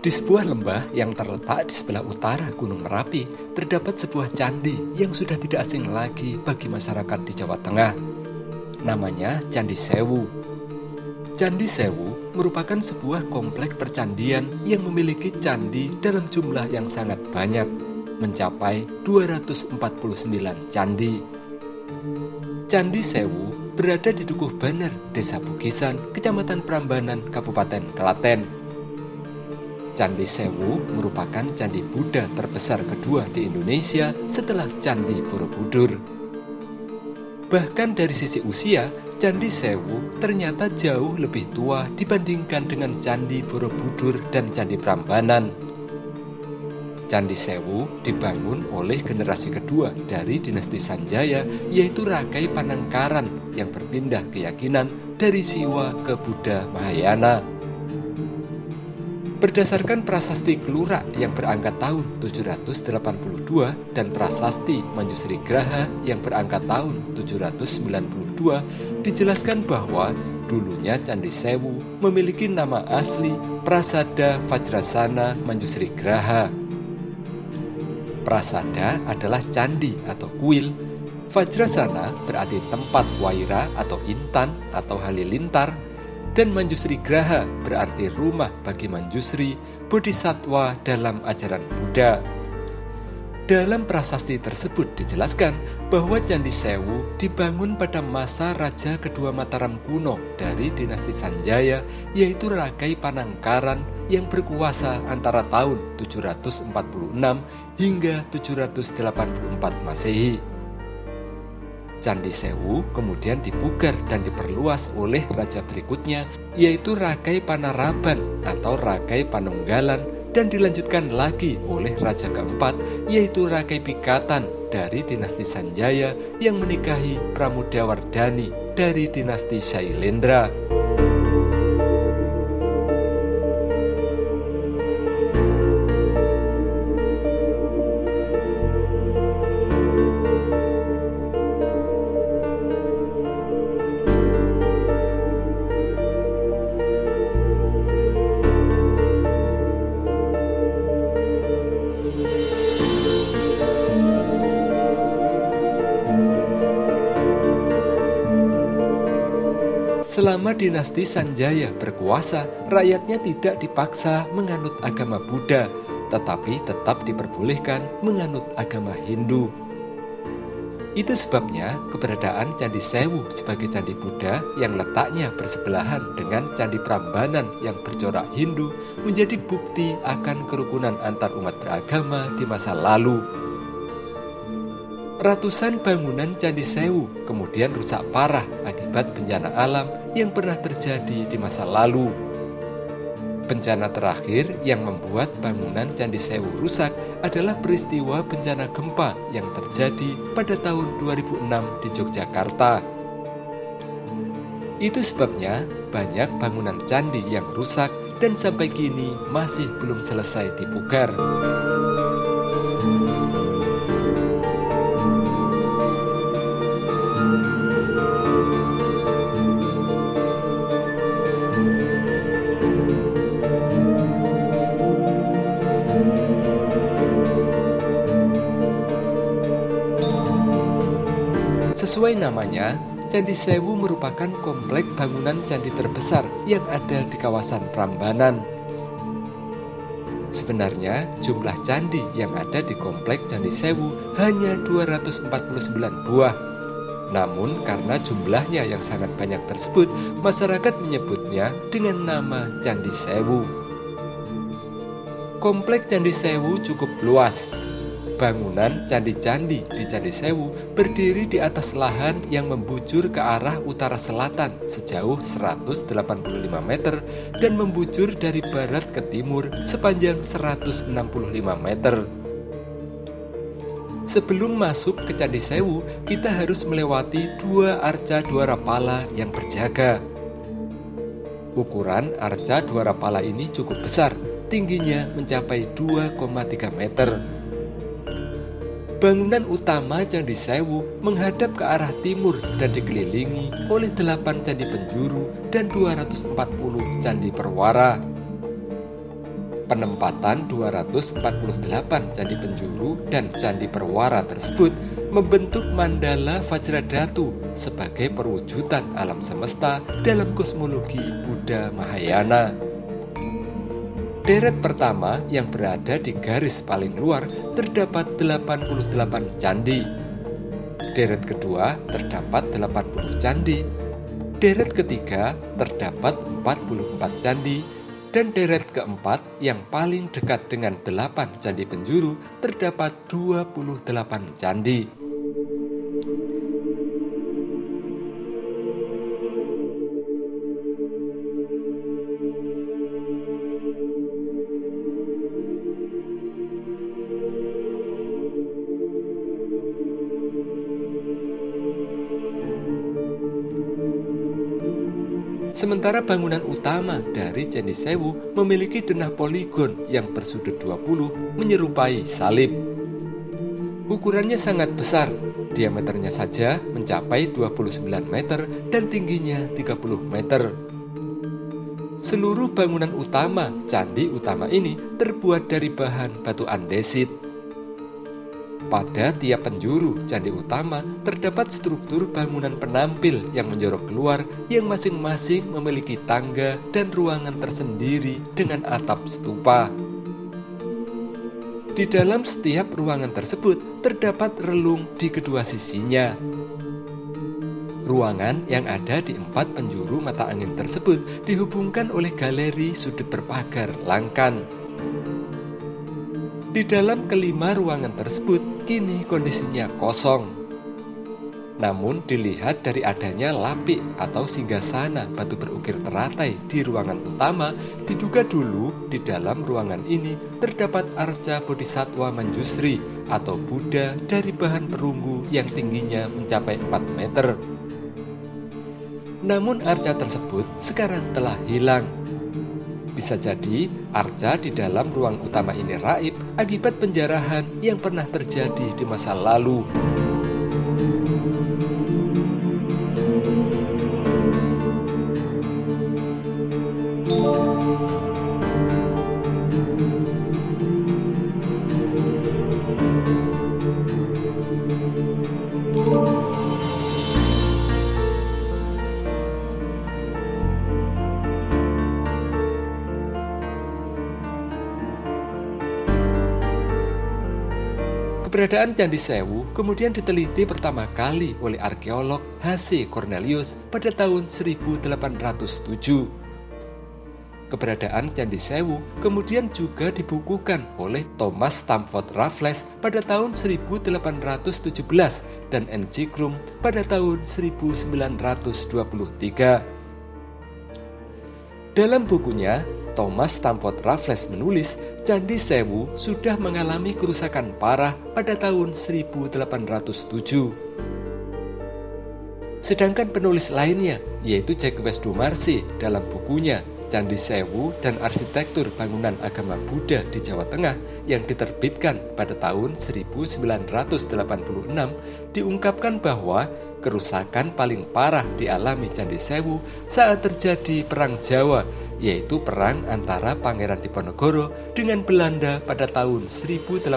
Di sebuah lembah yang terletak di sebelah utara Gunung Merapi, terdapat sebuah candi yang sudah tidak asing lagi bagi masyarakat di Jawa Tengah. Namanya Candi Sewu. Candi Sewu merupakan sebuah komplek percandian yang memiliki candi dalam jumlah yang sangat banyak, mencapai 249 candi. Candi Sewu berada di Dukuh Baner, Desa Bugisan, Kecamatan Prambanan, Kabupaten Klaten. Candi Sewu merupakan candi Buddha terbesar kedua di Indonesia setelah Candi Borobudur. Bahkan dari sisi usia, Candi Sewu ternyata jauh lebih tua dibandingkan dengan Candi Borobudur dan Candi Prambanan. Candi Sewu dibangun oleh generasi kedua dari dinasti Sanjaya, yaitu Rakai Panangkaran yang berpindah keyakinan dari Siwa ke Buddha Mahayana. Berdasarkan prasasti Kelura yang berangkat tahun 782 dan prasasti Manjusri Graha yang berangkat tahun 792, dijelaskan bahwa dulunya Candi Sewu memiliki nama asli Prasada Vajrasana Manjusri Graha. Prasada adalah candi atau kuil. Vajrasana berarti tempat waira atau intan atau halilintar. Dan Manjusri Graha berarti rumah bagi Manjusri, bodhisattva dalam ajaran Buddha. Dalam prasasti tersebut dijelaskan bahwa Candi Sewu dibangun pada masa Raja kedua Mataram kuno dari dinasti Sanjaya, yaitu Rakai Panangkaran yang berkuasa antara tahun 746 hingga 784 Masehi. Candi Sewu kemudian dipugar dan diperluas oleh raja berikutnya, yaitu Rakai Panaraban atau Rakai Panunggalan, dan dilanjutkan lagi oleh raja keempat, yaitu Rakai Pikatan dari dinasti Sanjaya yang menikahi Pramodawardhani dari dinasti Shailendra. Selama dinasti Sanjaya berkuasa, rakyatnya tidak dipaksa menganut agama Buddha, tetapi tetap diperbolehkan menganut agama Hindu. Itu sebabnya keberadaan Candi Sewu sebagai candi Buddha yang letaknya bersebelahan dengan Candi Prambanan yang bercorak Hindu menjadi bukti akan kerukunan antar umat beragama di masa lalu. Ratusan bangunan Candi Sewu kemudian rusak parah akibat bencana alam yang pernah terjadi di masa lalu. Bencana terakhir yang membuat bangunan Candi Sewu rusak adalah peristiwa bencana gempa yang terjadi pada tahun 2006 di Yogyakarta. Itu sebabnya banyak bangunan candi yang rusak dan sampai kini masih belum selesai dipugar. Sesuai namanya, Candi Sewu merupakan komplek bangunan candi terbesar yang ada di kawasan Prambanan. Sebenarnya, jumlah candi yang ada di komplek Candi Sewu hanya 249 buah. Namun, karena jumlahnya yang sangat banyak tersebut, masyarakat menyebutnya dengan nama Candi Sewu. Komplek Candi Sewu cukup luas. Bangunan candi-candi di Candi Sewu berdiri di atas lahan yang membujur ke arah utara selatan sejauh 185 meter dan membujur dari barat ke timur sepanjang 165 meter. Sebelum masuk ke Candi Sewu, kita harus melewati dua arca dwarapala yang berjaga. Ukuran arca dwarapala ini cukup besar, tingginya mencapai 2,3 meter. Bangunan utama Candi Sewu menghadap ke arah timur dan dikelilingi oleh 8 candi penjuru dan 240 candi perwara. Penempatan 248 candi penjuru dan candi perwara tersebut membentuk mandala Vajradhatu sebagai perwujudan alam semesta dalam kosmologi Buddha Mahayana. Deret pertama yang berada di garis paling luar terdapat 88 candi. Deret kedua terdapat 80 candi. Deret ketiga terdapat 44 candi. Dan deret keempat yang paling dekat dengan 8 candi penjuru terdapat 28 candi. Sementara bangunan utama dari Candi Sewu memiliki denah poligon yang bersudut 20 menyerupai salib. Ukurannya sangat besar, diameternya saja mencapai 29 meter dan tingginya 30 meter. Seluruh bangunan utama candi utama ini terbuat dari bahan batu andesit. Pada tiap penjuru candi utama terdapat struktur bangunan penampil yang menjorok keluar yang masing-masing memiliki tangga dan ruangan tersendiri dengan atap stupa. Di dalam setiap ruangan tersebut terdapat relung di kedua sisinya. Ruangan yang ada di 4 penjuru mata angin tersebut dihubungkan oleh galeri sudut berpagar langkan. Di dalam kelima ruangan tersebut kini kondisinya kosong. Namun dilihat dari adanya lapik atau singgasana batu berukir teratai di ruangan utama, diduga dulu di dalam ruangan ini terdapat arca Bodhisattva Manjusri atau Buddha dari bahan perunggu yang tingginya mencapai 4 meter. Namun arca tersebut sekarang telah hilang. Bisa jadi arca di dalam ruang utama ini raib akibat penjarahan yang pernah terjadi di masa lalu. Keberadaan Candi Sewu kemudian diteliti pertama kali oleh arkeolog H.C. Cornelius pada tahun 1807. Keberadaan Candi Sewu kemudian juga dibukukan oleh Thomas Stamford Raffles pada tahun 1817 dan N.G. Krum pada tahun 1923. Dalam bukunya, Thomas Stamford Raffles menulis Candi Sewu sudah mengalami kerusakan parah pada tahun 1807. Sedangkan penulis lainnya, yaitu Jacques Dumarsy dalam bukunya Candi Sewu dan Arsitektur Bangunan Agama Buddha di Jawa Tengah yang diterbitkan pada tahun 1986, diungkapkan bahwa kerusakan paling parah dialami Candi Sewu saat terjadi Perang Jawa, yaitu perang antara Pangeran Diponegoro dengan Belanda pada tahun 1825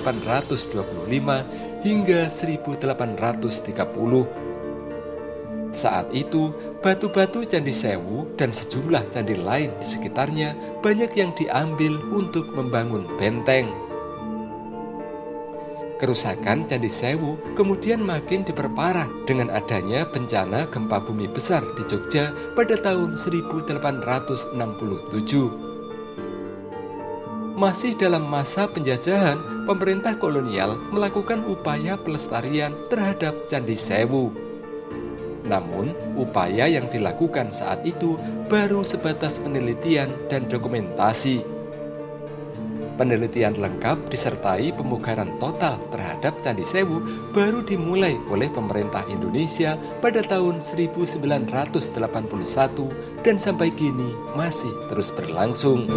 hingga 1830. Saat itu, batu-batu Candi Sewu dan sejumlah candi lain di sekitarnya banyak yang diambil untuk membangun benteng. Kerusakan Candi Sewu kemudian makin diperparah dengan adanya bencana gempa bumi besar di Jogja pada tahun 1867. Masih dalam masa penjajahan, pemerintah kolonial melakukan upaya pelestarian terhadap Candi Sewu. Namun, upaya yang dilakukan saat itu baru sebatas penelitian dan dokumentasi. Penelitian lengkap disertai pemugaran total terhadap Candi Sewu baru dimulai oleh pemerintah Indonesia pada tahun 1981 dan sampai kini masih terus berlangsung.